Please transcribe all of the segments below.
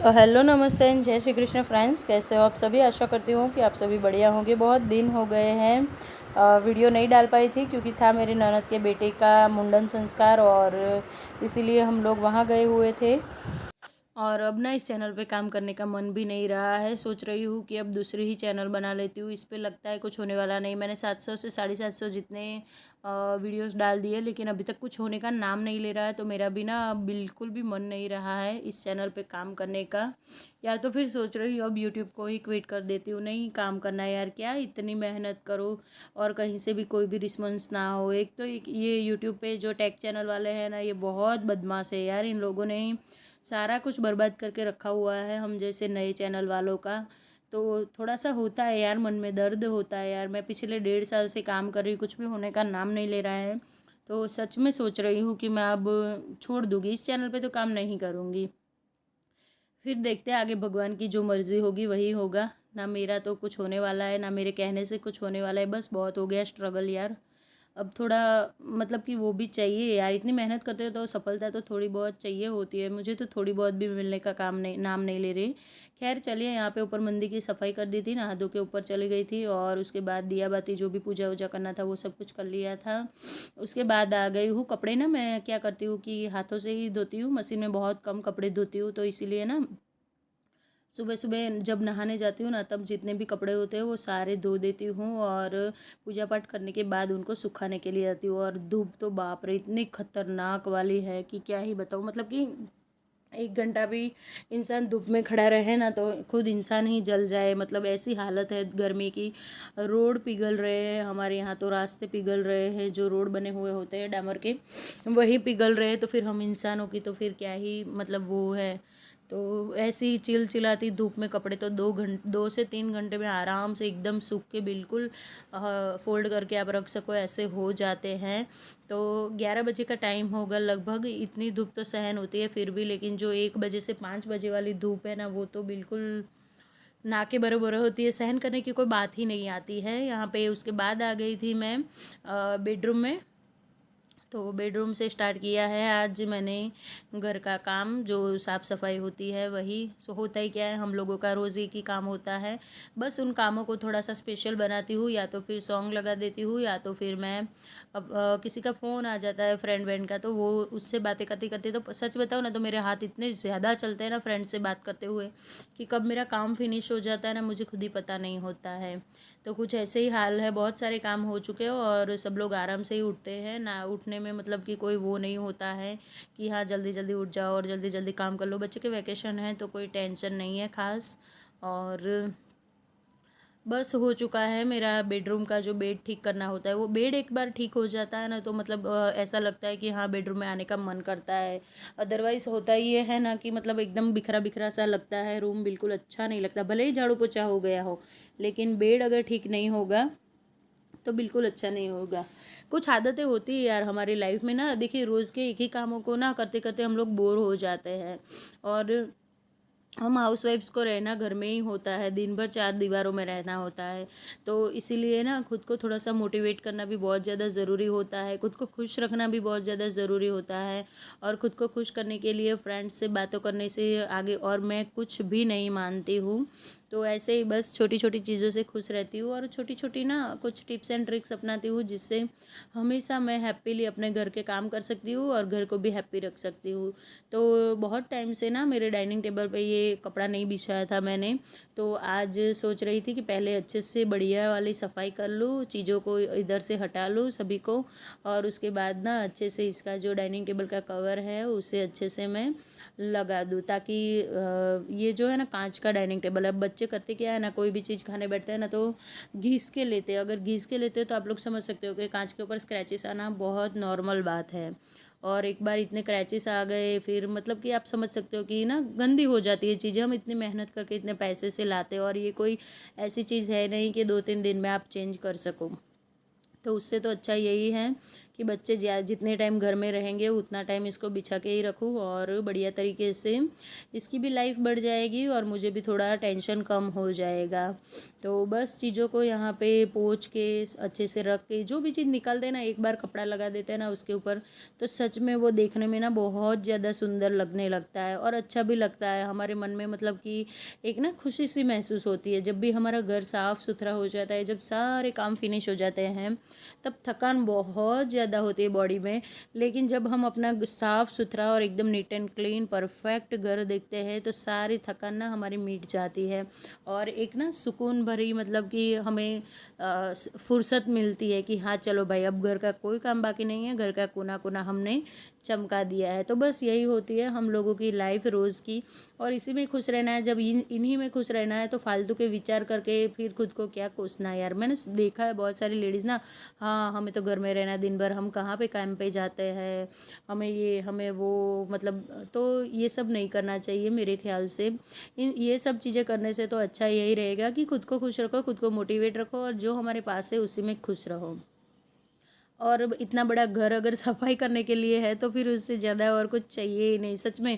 Hello नमस्ते and जय Shri Krishna friends, कैसे हो आप सभी। आशा करती हूँ कि आप सभी बढ़िया होंगे। बहुत दिन हो गए हैं वीडियो नहीं डाल पाई थी क्योंकि था मेरे ननद के बेटे का मुंडन संस्कार और इसीलिए हम लोग वहाँ गए हुए थे। और अब ना इस चैनल पे काम करने का मन भी नहीं रहा है। सोच रही हूँ कि अब दूसरी ही चैनल बना लेती हूँ। इस पे लगता है कुछ होने वाला नहीं। मैंने 700 से 750 जितने वीडियोस डाल दिए लेकिन अभी तक कुछ होने का नाम नहीं ले रहा है। तो मेरा भी ना बिल्कुल भी मन नहीं रहा है इस चैनल पे काम करने का। या तो फिर सोच रही हूँ अब यूट्यूब को ही क्विट कर देती हूँ। नहीं काम करना है यार, क्या इतनी मेहनत करो और कहीं से भी कोई भी रिस्पॉन्स ना हो। एक तो ये यूट्यूब पे जो टेक चैनल वाले हैं ना, ये बहुत बदमाश है यार। इन लोगों ने सारा कुछ बर्बाद करके रखा हुआ है हम जैसे नए चैनल वालों का। तो थोड़ा सा होता है यार, मन में दर्द होता है यार। मैं पिछले 1.5 साल से काम कर रही हूँ, कुछ भी होने का नाम नहीं ले रहा है। तो सच में सोच रही हूँ कि मैं अब छोड़ दूँगी, इस चैनल पे तो काम नहीं करूँगी। फिर देखते हैं आगे, भगवान की जो मर्ज़ी होगी वही होगा। ना मेरा तो कुछ होने वाला है, ना मेरे कहने से कुछ होने वाला है। बस बहुत हो गया स्ट्रगल यार। अब थोड़ा मतलब कि वो भी चाहिए यार। इतनी मेहनत करते हो तो सफलता तो थोड़ी बहुत चाहिए होती है। मुझे तो थोड़ी बहुत भी मिलने का काम नहीं, नाम नहीं ले रही। खैर चलिए, यहाँ पे ऊपर मंदिर की सफाई कर दी थी, नहा धो के ऊपर चली गई थी और उसके बाद दिया बाती जो भी पूजा वूजा करना था वो सब कुछ कर लिया था। उसके बाद आ गई हूँ। कपड़े ना मैं क्या करती हूँ कि हाथों से ही धोती हूँ, मशीन में बहुत कम कपड़े धोती हूँ। तो इसीलिए ना सुबह सुबह जब नहाने जाती हूँ ना, तब जितने भी कपड़े होते हैं वो सारे धो देती हूँ और पूजा पाठ करने के बाद उनको सुखाने के लिए आती हूँ। और धूप तो बाप रे इतनी खतरनाक वाली है कि क्या ही बताऊँ। मतलब कि 1 घंटा भी इंसान धूप में खड़ा रहे ना तो खुद इंसान ही जल जाए। मतलब ऐसी हालत है गर्मी की। रोड पिघल रहे हैं हमारे यहाँ, तो रास्ते पिघल रहे हैं, जो रोड बने हुए होते हैं डामर के वही पिघल रहे हैं। तो फिर हम इंसानों की तो फिर क्या ही मतलब वो है। तो ऐसी चिलचिलाती धूप में कपड़े तो 2 से 3 घंटे में आराम से एकदम सूख के बिल्कुल फोल्ड करके आप रख सको ऐसे हो जाते हैं। तो 11 बजे का टाइम होगा लगभग। इतनी धूप तो सहन होती है फिर भी, लेकिन जो 1 बजे से 5 बजे वाली धूप है ना, वो तो बिल्कुल ना के बराबर होती है। सहन करने की कोई बात ही नहीं आती है यहाँ पे। उसके बाद आ गई थी मैं बेडरूम में। तो बेडरूम से स्टार्ट किया है आज मैंने घर का काम, जो साफ़ सफाई होती है वही। सो होता ही क्या है, हम लोगों का रोज़ एक ही काम होता है। बस उन कामों को थोड़ा सा स्पेशल बनाती हूँ, या तो फिर सॉन्ग लगा देती हूँ, या तो फिर मैं अब किसी का फ़ोन आ जाता है फ्रेंड वैंड का, तो वो उससे बातें करते करते, तो सच बताओ ना तो मेरे हाथ इतने ज़्यादा चलते हैं ना फ्रेंड से बात करते हुए कि कब मेरा काम फिनिश हो जाता है ना, मुझे खुद ही पता नहीं होता है। तो कुछ ऐसे ही हाल है। बहुत सारे काम हो चुके हैं और सब लोग आराम से ही उठते हैं ना। उठने में मतलब कि कोई वो नहीं होता है कि हाँ जल्दी जल्दी उठ जाओ और जल्दी जल्दी काम कर लो। बच्चे के वैकेशन है तो कोई टेंशन नहीं है ख़ास। और बस हो चुका है मेरा बेडरूम का जो बेड ठीक करना होता है। वो बेड एक बार ठीक हो जाता है ना तो मतलब ऐसा लगता है कि हाँ बेडरूम में आने का मन करता है। अदरवाइज़ होता ही ये है ना कि मतलब एकदम बिखरा बिखरा सा लगता है रूम, बिल्कुल अच्छा नहीं लगता। भले ही झाड़ू पोछा हो गया हो, लेकिन बेड अगर ठीक नहीं होगा तो बिल्कुल अच्छा नहीं होगा। कुछ आदतें होती है यार हमारी लाइफ में ना। देखिए रोज़ के एक ही कामों को ना करते करते हम लोग बोर हो जाते हैं। और हम हाउसवाइफ्स को रहना घर में ही होता है, दिन भर 4 दीवारों में रहना होता है। तो इसीलिए ना खुद को थोड़ा सा मोटिवेट करना भी बहुत ज़्यादा ज़रूरी होता है, खुद को खुश रखना भी बहुत ज़्यादा ज़रूरी होता है। और ख़ुद को खुश करने के लिए फ्रेंड्स से बातों करने से आगे और मैं कुछ भी नहीं मानती हूँ। तो ऐसे ही बस छोटी छोटी चीज़ों से खुश रहती हूँ और छोटी छोटी ना कुछ टिप्स एंड ट्रिक्स अपनाती हूँ, जिससे हमेशा मैं हैप्पीली अपने घर के काम कर सकती हूँ और घर को भी हैप्पी रख सकती हूँ। तो बहुत टाइम से ना मेरे डाइनिंग टेबल पे ये कपड़ा नहीं बिछाया था मैंने। तो आज सोच रही थी कि पहले अच्छे से बढ़िया वाली सफाई कर लूँ, चीज़ों को इधर से हटा लूँ सभी को, और उसके बाद ना अच्छे से इसका जो डाइनिंग टेबल का कवर है उसे अच्छे से मैं लगा दूँ, ताकि ये जो है ना कांच का डाइनिंग टेबल है। अब बच्चे करते क्या है ना, कोई भी चीज़ खाने बैठते हैं ना तो घिस के लेते हैं। अगर घिस के लेते हैं तो आप लोग समझ सकते हो कि कांच के ऊपर स्क्रैचेस आना बहुत नॉर्मल बात है। और एक बार इतने क्रैचेस आ गए फिर मतलब कि आप समझ सकते हो कि ना गंदी हो जाती है चीज़ें। हम इतनी मेहनत करके इतने पैसे से लाते हैं और ये कोई ऐसी चीज़ है नहीं कि 2-3 दिन में आप चेंज कर सको। तो उससे तो अच्छा यही है कि बच्चे जितने टाइम घर में रहेंगे उतना टाइम इसको बिछा के ही रखूँ और बढ़िया तरीके से इसकी भी लाइफ बढ़ जाएगी और मुझे भी थोड़ा टेंशन कम हो जाएगा। तो बस चीज़ों को यहाँ पे पोंछ के अच्छे से रख के जो भी चीज़ निकाल देना, एक बार कपड़ा लगा देते हैं ना उसके ऊपर, तो सच में वो देखने में ना बहुत ज़्यादा सुंदर लगने लगता है और अच्छा भी लगता है। हमारे मन में मतलब कि एक ना खुशी सी महसूस होती है जब भी हमारा घर साफ़ सुथरा हो जाता है, जब सारे काम फिनिश हो जाते हैं। तब थकान बहुत ज़्यादा होती है बॉडी में, लेकिन जब हम अपना साफ़ सुथरा और एकदम नीट एंड क्लीन परफेक्ट घर देखते हैं तो सारी थकान ना हमारी मिट जाती है और एक ना सुकून भरी मतलब कि हमें फुर्सत मिलती है कि हाँ चलो भाई अब घर का कोई काम बाकी नहीं है, घर का कोना कोना हमने चमका दिया है। तो बस यही होती है हम लोगों की लाइफ रोज़ की, और इसी में खुश रहना है। जब इन्हीं में खुश रहना है तो फालतू के विचार करके फिर खुद को क्या कोसना है यार। मैंने देखा है बहुत सारी लेडीज़ ना, हाँ हमें तो घर में रहना दिन भर, हम कहाँ पे काम पे जाते हैं, हमें ये हमें वो, मतलब तो ये सब नहीं करना चाहिए मेरे ख्याल से। ये सब चीज़ें करने से तो अच्छा यही रहेगा कि खुद को खुश रखो, खुद को मोटिवेट रखो और जो हमारे पास है उसी में खुश रहो। और इतना बड़ा घर अगर सफाई करने के लिए है तो फिर उससे ज़्यादा और कुछ चाहिए ही नहीं। सच में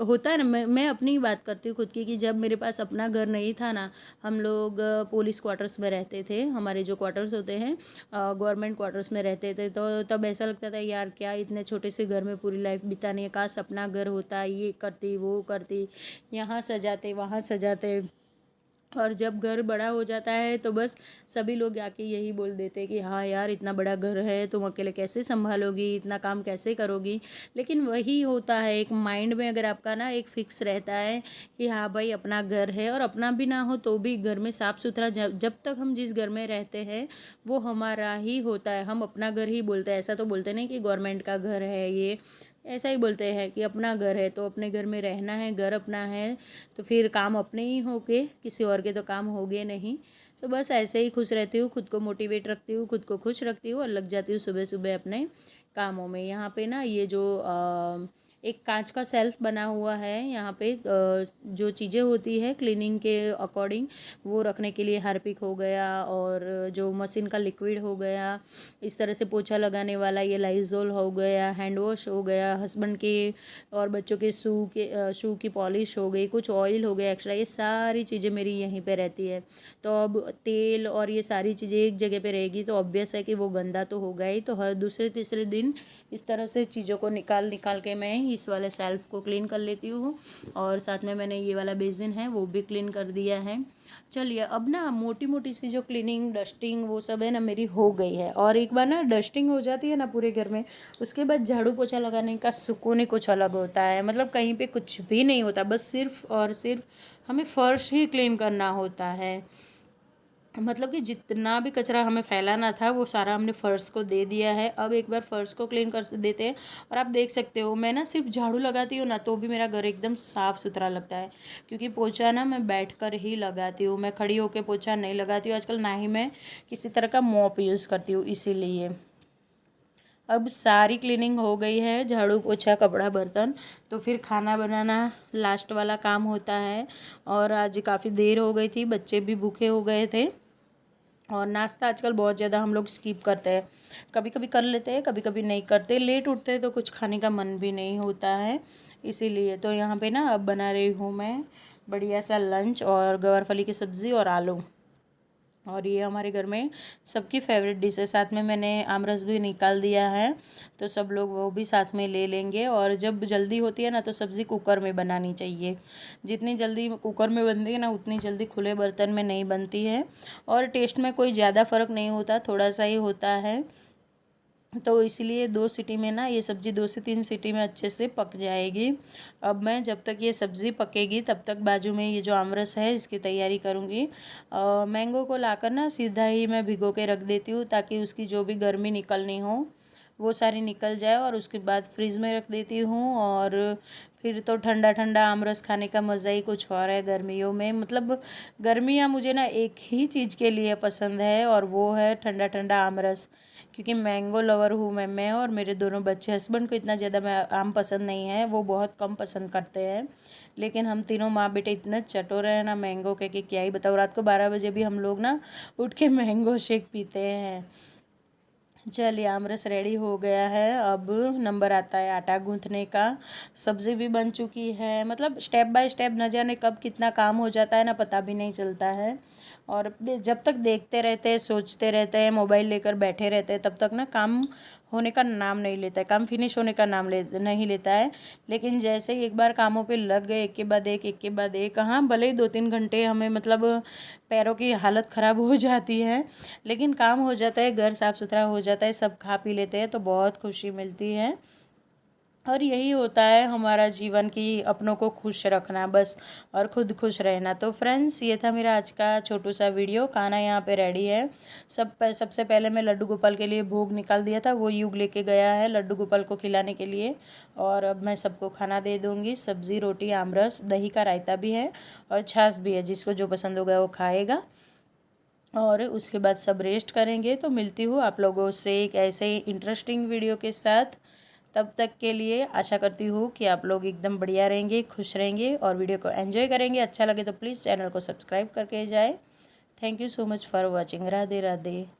होता है ना, मैं अपनी ही बात करती हूँ खुद की, कि जब मेरे पास अपना घर नहीं था ना, हम लोग पुलिस क्वार्टर्स में रहते थे। हमारे जो क्वार्टर्स होते हैं गवर्नमेंट क्वार्टर्स में रहते थे, तो तब ऐसा लगता था यार क्या इतने छोटे से घर में पूरी लाइफ बितानी है, काश अपना घर होता, ये करती वो करती, यहाँ सजाते वहाँ सजाते। और जब घर बड़ा हो जाता है तो बस सभी लोग आके यही बोल देते हैं कि हाँ यार इतना बड़ा घर है, तुम अकेले कैसे संभालोगी, इतना काम कैसे करोगी। लेकिन वही होता है, एक माइंड में अगर आपका ना एक फिक्स रहता है कि हाँ भाई अपना घर है, और अपना भी ना हो तो भी घर में साफ़ सुथरा, जब तक हम जिस घर में रहते हैं वो हमारा ही होता है, हम अपना घर ही बोलते हैं। ऐसा तो बोलते नहीं कि गवर्नमेंट का घर है, ये ऐसा ही बोलते हैं कि अपना घर है तो अपने घर में रहना है, घर अपना है तो फिर काम अपने ही होंगे, किसी और के तो काम होंगे नहीं। तो बस ऐसे ही खुश रहती हूँ, खुद को मोटिवेट रखती हूँ, खुद को खुश रखती हूँ और लग जाती हूँ सुबह सुबह अपने कामों में। यहाँ पे ना ये जो एक कांच का सेल्फ बना हुआ है यहाँ पे, जो चीज़ें होती है क्लीनिंग के अकॉर्डिंग वो रखने के लिए हार्पिक हो गया, और जो मशीन का लिक्विड हो गया, इस तरह से पोछा लगाने वाला ये लाइजोल हो गया, हैंड वॉश हो गया, हस्बैंड के और बच्चों के शू की पॉलिश हो गई, कुछ ऑयल हो गया एक्स्ट्रा, ये सारी चीज़ें मेरी यहीं पे रहती है। तो अब तेल और ये सारी चीज़ें एक जगह पे रहेगी तो ऑब्वियस है कि वो गंदा तो होगा ही। तो हर दूसरे तीसरे दिन इस तरह से चीज़ों को निकाल निकाल के मैं इस वाले सेल्फ को क्लीन कर लेती हूँ, और साथ में मैंने ये वाला बेसिन है वो भी क्लीन कर दिया है। चलिए अब ना मोटी मोटी सी जो क्लीनिंग डस्टिंग वो सब है ना मेरी हो गई है, और एक बार ना डस्टिंग हो जाती है ना पूरे घर में, उसके बाद झाड़ू पोछा लगाने का सुकून ही कुछ अलग होता है। मतलब कहीं पे कुछ भी नहीं होता, बस सिर्फ और सिर्फ हमें फर्श ही क्लीन करना होता है। मतलब कि जितना भी कचरा हमें फैलाना था वो सारा हमने फ़र्श को दे दिया है। अब एक बार फ़र्श को क्लीन कर देते हैं, और आप देख सकते हो मैं ना सिर्फ झाड़ू लगाती हूँ ना तो भी मेरा घर एकदम साफ़ सुथरा लगता है, क्योंकि पोछा ना मैं बैठकर ही लगाती हूँ, मैं खड़ी होकर पोछा नहीं लगाती हूँ आजकल, ना ही मैं किसी तरह का मॉप यूज़ करती हूँ। इसीलिए अब सारी क्लीनिंग हो गई है, झाड़ू पोछा कपड़ा बर्तन, तो फिर खाना बनाना लास्ट वाला काम होता है। और आज काफ़ी देर हो गई थी, बच्चे भी भूखे हो गए थे, और नाश्ता आजकल बहुत ज़्यादा हम लोग स्किप करते हैं, कभी कभी कर लेते हैं कभी कभी नहीं करते, लेट उठते हैं तो कुछ खाने का मन भी नहीं होता है। इसीलिए तो यहाँ पे ना अब बना रही हूँ मैं बढ़िया सा लंच, और गवारफली की सब्ज़ी और आलू, और ये हमारे घर में सबकी फेवरेट डिश है। साथ में मैंने आमरस भी निकाल दिया है, तो सब लोग वो भी साथ में ले लेंगे। और जब जल्दी होती है ना तो सब्ज़ी कुकर में बनानी चाहिए, जितनी जल्दी कुकर में बनती है ना उतनी जल्दी खुले बर्तन में नहीं बनती है, और टेस्ट में कोई ज़्यादा फ़र्क नहीं होता, थोड़ा सा ही होता है। तो इसलिए 2 सीटी में ना ये सब्ज़ी 2 से 3 सीटी में अच्छे से पक जाएगी। अब मैं जब तक ये सब्ज़ी पकेगी तब तक बाजू में ये जो आमरस है इसकी तैयारी करूँगी। मैंगो को लाकर ना सीधा ही मैं भिगो के रख देती हूँ, ताकि उसकी जो भी गर्मी निकलनी हो वो सारी निकल जाए, और उसके बाद फ्रिज में रख देती हूँ। और फिर तो ठंडा ठंडा आमरस खाने का मज़ा ही कुछ और है गर्मियों में। मतलब गर्मियाँ मुझे ना एक ही चीज़ के लिए पसंद है, और वो है ठंडा ठंडा आमरस, क्योंकि मैंगो लवर हूँ मैं और मेरे दोनों बच्चे। हस्बैंड को इतना ज़्यादा मैं आम पसंद नहीं है, वो बहुत कम पसंद करते हैं, लेकिन हम तीनों माँ बेटे इतने चटोरे हैं ना मैंगो के कि क्या ही बताओ। रात को 12 बजे भी हम लोग ना उठ के मैंगो शेक पीते हैं। चलिए आमरस रेडी हो गया है। अब नंबर आता है आटा गूँथने का। सब्ज़ी भी बन चुकी है। मतलब स्टेप बाय स्टेप न जाने कब कितना काम हो जाता है ना पता भी नहीं चलता है। और जब तक देखते रहते हैं, सोचते रहते हैं, मोबाइल लेकर बैठे रहते हैं, तब तक ना काम होने का नाम नहीं लेता है, काम फिनिश होने का नाम नहीं लेता है। लेकिन जैसे ही एक बार कामों पे लग गए, एक के बाद एक, हाँ भले ही 2-3 घंटे हमें मतलब पैरों की हालत ख़राब हो जाती है, लेकिन काम हो जाता है, घर साफ़ सुथरा हो जाता है, सब खा पी लेते हैं तो बहुत खुशी मिलती है। और यही होता है हमारा जीवन की अपनों को खुश रखना बस, और ख़ुद खुश रहना। तो फ्रेंड्स ये था मेरा आज का छोटू सा वीडियो। खाना यहाँ पे रेडी है। सबसे पहले मैं लड्डू गोपाल के लिए भोग निकाल दिया था, वो युग लेके गया है लड्डू गोपाल को खिलाने के लिए। और अब मैं सबको खाना दे दूँगी। सब्ज़ी, रोटी, आमरस, दही का रायता भी है और छाछ भी है, जिसको जो पसंद होगा वो खाएगा। और उसके बाद सब रेस्ट करेंगे। तो मिलती हूँ आप लोगों से एक ऐसे ही इंटरेस्टिंग वीडियो के साथ। तब तक के लिए आशा करती हूँ कि आप लोग एकदम बढ़िया रहेंगे, खुश रहेंगे और वीडियो को एंजॉय करेंगे। अच्छा लगे तो प्लीज़ चैनल को सब्सक्राइब करके जाए। Thank you so much for watching. Radhe Radhe.